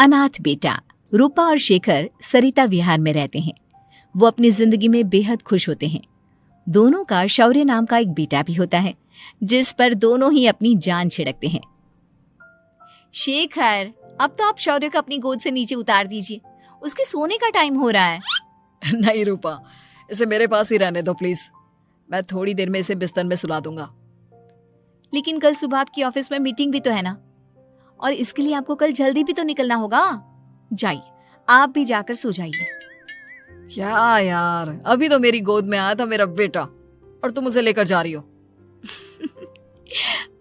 अनाथ बेटा। रूपा और शेखर सरिता विहार में रहते हैं। वो अपनी जिंदगी में बेहद खुश होते हैं। दोनों का शौर्य नाम का एक बेटा भी होता है, जिस पर दोनों ही अपनी जान छिड़कते हैं। शेखर, अब तो आप शौर्य को अपनी गोद से नीचे उतार दीजिए, उसके सोने का टाइम हो रहा है। नहीं रूपा, इसे मेरे पास ही रहने दो प्लीज। मैं थोड़ी देर में इसे बिस्तर में सुला दूंगा। लेकिन कल सुबह आपकी ऑफिस में मीटिंग भी तो है ना, और इसके लिए आपको कल जल्दी भी तो निकलना होगा। जाइए, आप भी जाकर सो जाइए। क्या यार, अभी तो मेरी गोद में आया था मेरा बेटा और तुम उसे लेकर जा रही हो।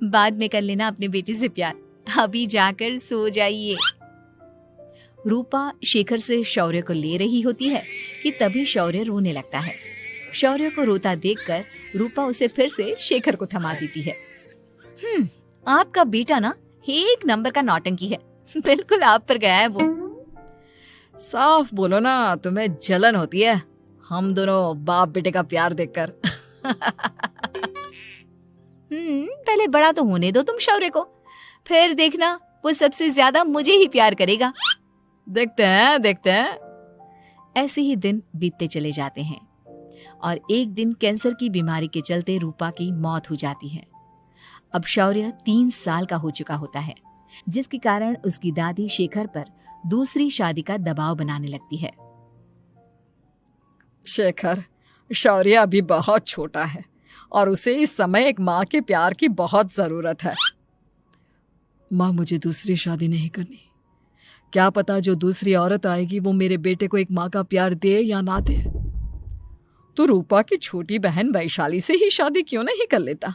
बाद में कर लेना अपने बेटे से प्यार, अभी जाकर सो जाइए। रूपा शेखर से शौर्य को ले रही होती है कि तभी शौर्य रोने लगता है। शौर्य को रोता देखकर रूपा उसे फिर से शेखर को थमा देती है। आपका बेटा ना एक नंबर का नौटंकी है, बिल्कुल आप पर गया है वो। साफ बोलो ना, तुम्हें जलन होती है हम दोनों बाप बेटे का प्यार देखकर। पहले बड़ा तो होने दो तुम शौर्य को, फिर देखना वो सबसे ज्यादा मुझे ही प्यार करेगा। देखते हैं। ऐसे ही दिन बीतते चले जाते हैं और एक दिन कैंसर की बीमारी के चलते रूपा की मौत हो जाती है। अब शौर्य 3 साल का हो चुका होता है, जिसके कारण उसकी दादी शेखर पर दूसरी शादी का दबाव बनाने लगती है। शेखर, शौर्य अभी बहुत छोटा है और उसे इस समय एक माँ के प्यार की बहुत जरूरत है। माँ, मुझे दूसरी शादी नहीं करनी। क्या पता जो दूसरी औरत आएगी वो मेरे बेटे को एक माँ का प्यार दे या ना दे। तो रूपा की छोटी बहन वैशाली से ही शादी क्यों नहीं कर लेता?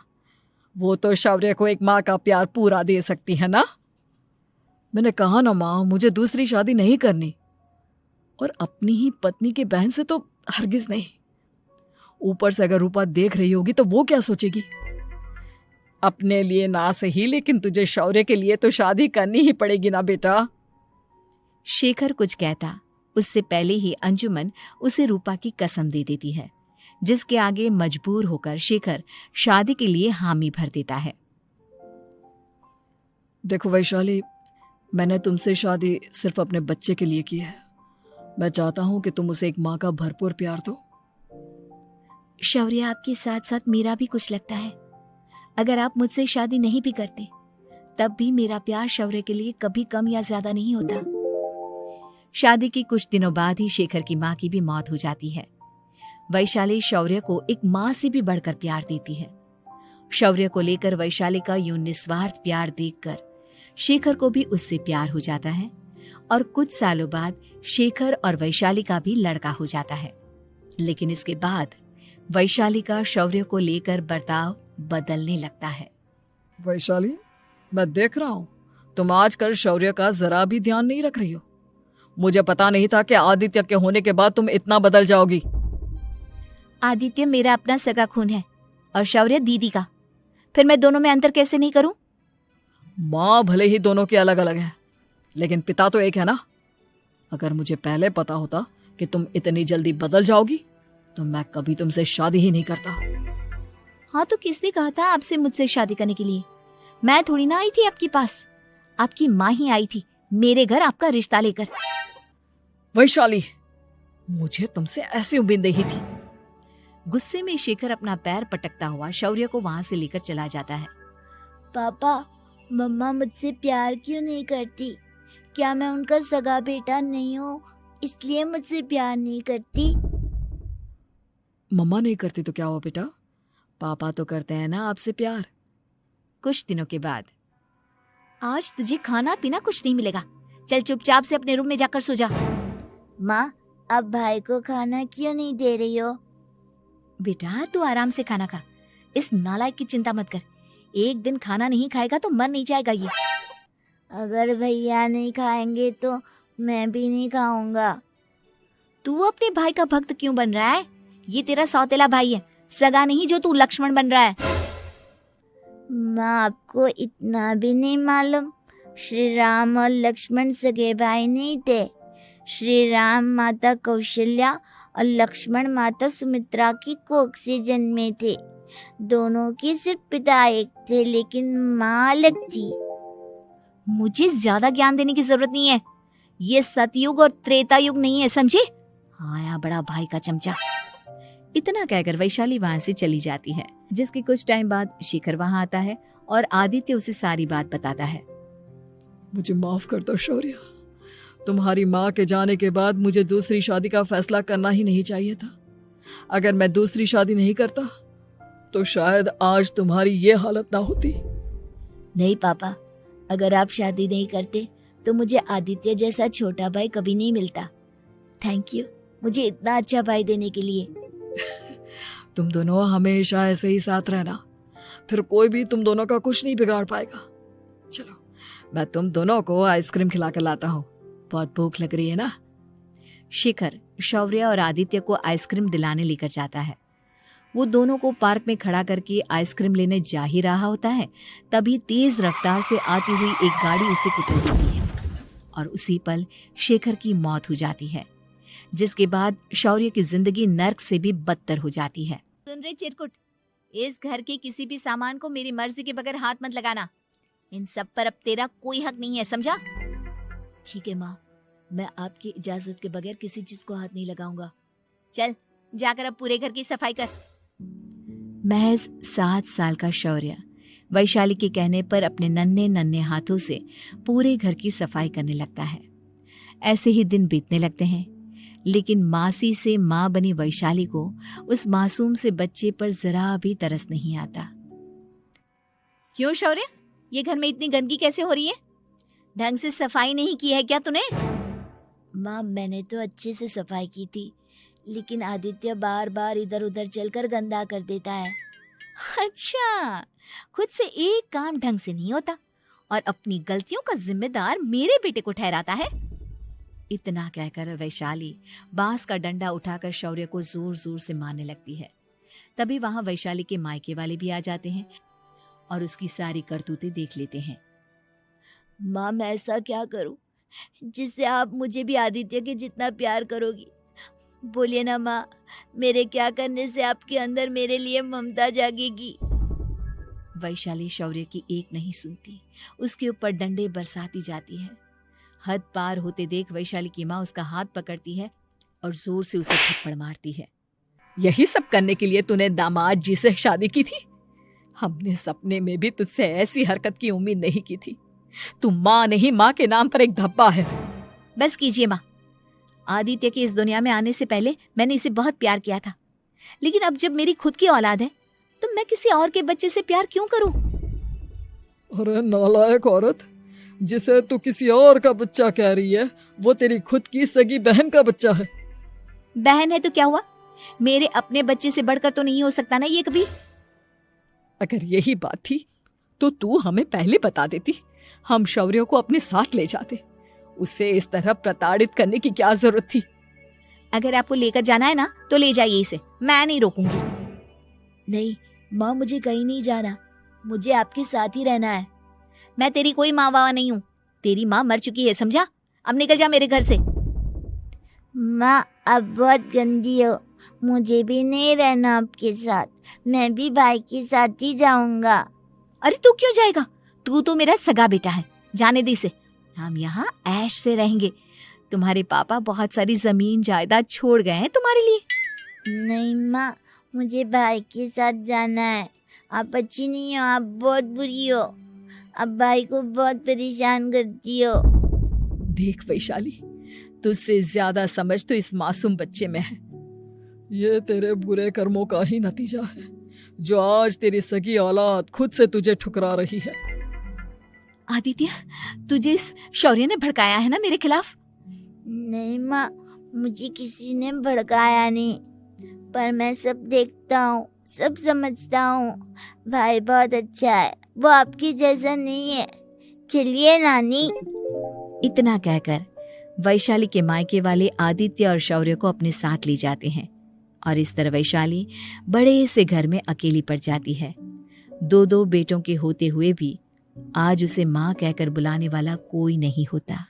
वो तो शौर्य को एक माँ का प्यार पूरा दे सकती है ना। मैंने कहा ना माँ, मुझे दूसरी शादी नहीं करनी, और अपनी ही पत्नी के बहन से तो हरगिज नहीं। ऊपर से अगर रूपा देख रही होगी तो वो क्या सोचेगी? अपने लिए ना सही, लेकिन तुझे शौर्य के लिए तो शादी करनी ही पड़ेगी ना बेटा। शेखर कुछ कहता उससे पहले ही अंजुमन उसे रूपा की कसम दे देती है, जिसके आगे मजबूर होकर शेखर शादी के लिए हामी भर देता है। देखो वैशाली, मैंने तुमसे शादी सिर्फ अपने बच्चे के लिए की है। मैं चाहता हूं कि तुम उसे एक माँ का भरपूर प्यार दो। शौर्य, आपके साथ साथ मेरा भी कुछ लगता है। अगर आप मुझसे शादी नहीं भी करते तब भी मेरा प्यार शौर्य के लिए कभी कम या ज्यादा नहीं होता। शादी के कुछ दिनों बाद ही शेखर की माँ की भी मौत हो जाती है। वैशाली शौर्य को एक माँ से भी बढ़कर प्यार देती है। शौर्य को लेकर वैशाली का यूं निस्वार्थ प्यार देखकर शेखर को भी उससे प्यार हो जाता है और कुछ सालों बाद शेखर और वैशाली का भी लड़का हो जाता है। लेकिन इसके बाद वैशाली का शौर्य को लेकर बर्ताव बदलने लगता है। वैशाली, मैं देख रहा हूँ तुम आजकल शौर्य का जरा भी ध्यान नहीं रख रही हो। मुझे पता नहीं था कि आदित्य के होने के बाद तुम इतना बदल जाओगी। आदित्य मेरा अपना सगा खून है और शौर्य दीदी का, फिर मैं दोनों में अंतर कैसे नहीं करूं? माँ भले ही दोनों के अलग अलग है, लेकिन पिता तो एक है ना। अगर मुझे पहले पता होता कि तुम इतनी जल्दी बदल जाओगी तो मैं कभी तुमसे शादी ही नहीं करता। हाँ, तो किसने कहा था आपसे मुझसे शादी करने के लिए? मैं थोड़ी ना आई थी आपके पास, आपकी माँ ही आई थी मेरे घर आपका रिश्ता लेकर। वैशाली, मुझे तुमसे ऐसी उम्मीद नहीं थी। गुस्से में शेखर अपना पैर पटकता हुआ शौर्य को वहां से लेकर चला जाता है। पापा, मम्मा मुझसे प्यार क्यों नहीं करती? क्या मैं उनका सगा बेटा नहीं हूँ इसलिए मुझसे प्यार नहीं करती? मम्मा नहीं करती तो क्या हुआ बेटा, पापा तो करते हैं ना आपसे प्यार। कुछ दिनों के बाद, आज तुझे खाना पीना कुछ नहीं मिलेगा, चल चुपचाप से अपने रूम में जाकर सो जा। माँ, अब भाई को खाना क्यों नहीं दे रही हो? बेटा तू आराम से खाना खा, इस नालायक की चिंता मत कर। एक दिन खाना नहीं खाएगा तो मर नहीं जाएगा ये। अगर भैया नहीं खाएंगे तो मैं भी नहीं खाऊंगा। तू अपने भाई का भक्त क्यों बन रहा है? ये तेरा सौतेला भाई है, सगा नहीं जो तू लक्ष्मण बन रहा है। माँ, आपको इतना भी नहीं मालूम? श्री राम और लक्ष्मण सगे भाई नहीं थे। श्री राम माता कौशल्या और लक्ष्मण माता सुमित्रा की कोख से जन्मे थे। दोनों के सिर्फ पिता एक थे लेकिन माँ अलग थी। मुझे ज्यादा ज्ञान देने की जरूरत नहीं है, ये सतयुग और त्रेता युग नहीं है, समझे? आया बड़ा भाई का चमचा। इतना कहकर वैशाली वहां से चली जाती है। जिसके कुछ टाइम बाद शिखर वहां आता है और आदित्य उसे सारी बात बताता है। मुझे माफ कर दो शौर्य, तुम्हारी माँ के जाने के बाद मुझे दूसरी शादी का फैसला करना ही नहीं चाहिए था। अगर मैं दूसरी शादी नहीं करता तो शायद आज तुम्हारी ये हालत ना होती। नहीं पापा, अगर आप शादी नहीं करते तो मुझे आदित्य जैसा छोटा भाई कभी नहीं मिलता। थैंक यू मुझे इतना अच्छा भाई देने के लिए। तुम दोनों हमेशा ऐसे ही साथ रहना, फिर कोई भी तुम दोनों का कुछ नहीं बिगाड़ पाएगा। चलो मैं तुम दोनों को आइसक्रीम खिला कर लाता हूँ, बहुत भूख लग रही है ना। शिखर शौर्य और आदित्य को आइसक्रीम दिलाने लेकर जाता है। वो दोनों को पार्क में खड़ा करके आइसक्रीम लेने जा ही रहा होता है, तभी तेज रफ्तार से आती हुई एक गाड़ी उसे कुचल देती है और उसी पल शेखर की मौत हो जाती है, जिसके बाद शौर्य की जिंदगी नर्क से भी बदतर हो जाती है। सुन रहे चिरकुट, इस घर के किसी भी सामान को मेरी मर्जी के बगैर हाथ मत लगाना। इन सब पर अब तेरा कोई हक नहीं है, समझा? ठीक है माँ, मैं आपकी इजाजत के बगैर किसी चीज को हाथ नहीं लगाऊंगा। चल जाकर अब पूरे घर की सफाई कर। महज 7 साल का शौर्य वैशाली के कहने पर अपने नन्हे नन्हे हाथों से पूरे घर की सफाई करने लगता है। ऐसे ही दिन बीतने लगते हैं, लेकिन मासी से माँ बनी वैशाली को उस मासूम से बच्चे पर जरा भी तरस नहीं आता। क्यों शौर्य, ये घर में इतनी गंदगी कैसे हो रही है? ढंग से सफाई नहीं की है क्या तूने? माँ मैंने तो अच्छे से सफाई की थी, लेकिन आदित्य बार बार इधर उधर चलकर गंदा कर देता है। अच्छा, खुद से एक काम ढंग से नहीं होता और अपनी गलतियों का जिम्मेदार मेरे बेटे को ठहराता है। इतना कहकर वैशाली बांस का डंडा उठाकर शौर्य को जोर जोर से मारने लगती है। तभी वहां वैशाली के मायके वाले भी आ जाते हैं और उसकी सारी करतूतें देख लेते हैं। माँ मैं ऐसा क्या करूं जिससे आप मुझे भी आदित्य के जितना प्यार करोगी? बोलिए ना माँ, मेरे क्या करने से आपके अंदर मेरे लिए ममता जागेगी? वैशाली शौर्य की एक नहीं सुनती, उसके ऊपर डंडे बरसाती जाती है। हद पार होते देख वैशाली की माँ उसका हाथ पकड़ती है और जोर से उसे थप्पड़ मारती है। यही सब करने के लिए तूने दामाद जी से शादी की थी? हमने सपने में भी तुझसे ऐसी हरकत की उम्मीद नहीं की थी। तू माँ नहीं, माँ के नाम पर एक धब्बा है। बस कीजिए माँ, आदित्य के इस दुनिया में आने से पहले मैंने इसे बहुत प्यार किया था, लेकिन अब जब मेरी खुद की औलाद है तो मैं किसी और के बच्चे से प्यार क्यों करूं? अरे नालायक औरत, जिसे तू किसी और का बच्चा कह रही है वो तेरी खुद की सगी बहन का बच्चा है। बहन है तो क्या हुआ, मेरे अपने बच्चे से बढ़कर तो नहीं हो सकता ना ये कभी। अगर यही बात थी तो तू हमें पहले बता देती, हम शौर्य को अपने साथ ले जाते। उसे इस तरह प्रताड़ित करने की क्या जरूरत थी? अगर आपको लेकर जाना है ना तो ले जाइए इसे, मैं नहीं रोकूंगी। नहीं माँ, मुझे कहीं नहीं जाना, मुझे आपके साथ ही रहना है। मैं तेरी कोई माँ बाबा नहीं हूँ, तेरी माँ मर चुकी है, समझा? अब निकल जा मेरे घर से। माँ अब बहुत गंदी हो, मुझे भी नहीं रहना आपके साथ, मैं भी भाई के साथ ही जाऊंगा। अरे तू क्यों जाएगा, तू तो मेरा सगा बेटा है, जाने दे इसे। हम यहाँ ऐश से रहेंगे, तुम्हारे पापा बहुत सारी जमीन जायदाद छोड़ गए हैं तुम्हारे लिए। नहीं माँ, मुझे भाई के साथ जाना है। आप अच्छी नहीं हो, आप बहुत बुरी हो, आप भाई को बहुत परेशान करती हो। देख वैशाली, तुझसे ज्यादा समझ तो इस मासूम बच्चे में है। ये तेरे बुरे कर्मों का ही नतीजा है जो आज तेरी सगी औलाद खुद से तुझे ठुकरा रही है। आदित्य, तुझे इस शौर्य ने भड़काया है ना मेरे खिलाफ? नहीं माँ, मुझे किसी ने भड़काया नहीं, पर मैं सब देखता हूँ, सब समझता हूँ। भाई बहुत अच्छा है, वो आपकी जैसा नहीं है। चलिए नानी। इतना कहकर वैशाली के मायके वाले आदित्य और शौर्य को अपने साथ ले जाते हैं और इस तरह वैशाली बड़े से घर में अकेली पड़ जाती है। 2 बेटों के होते हुए भी आज उसे माँ कहकर बुलाने वाला कोई नहीं होता।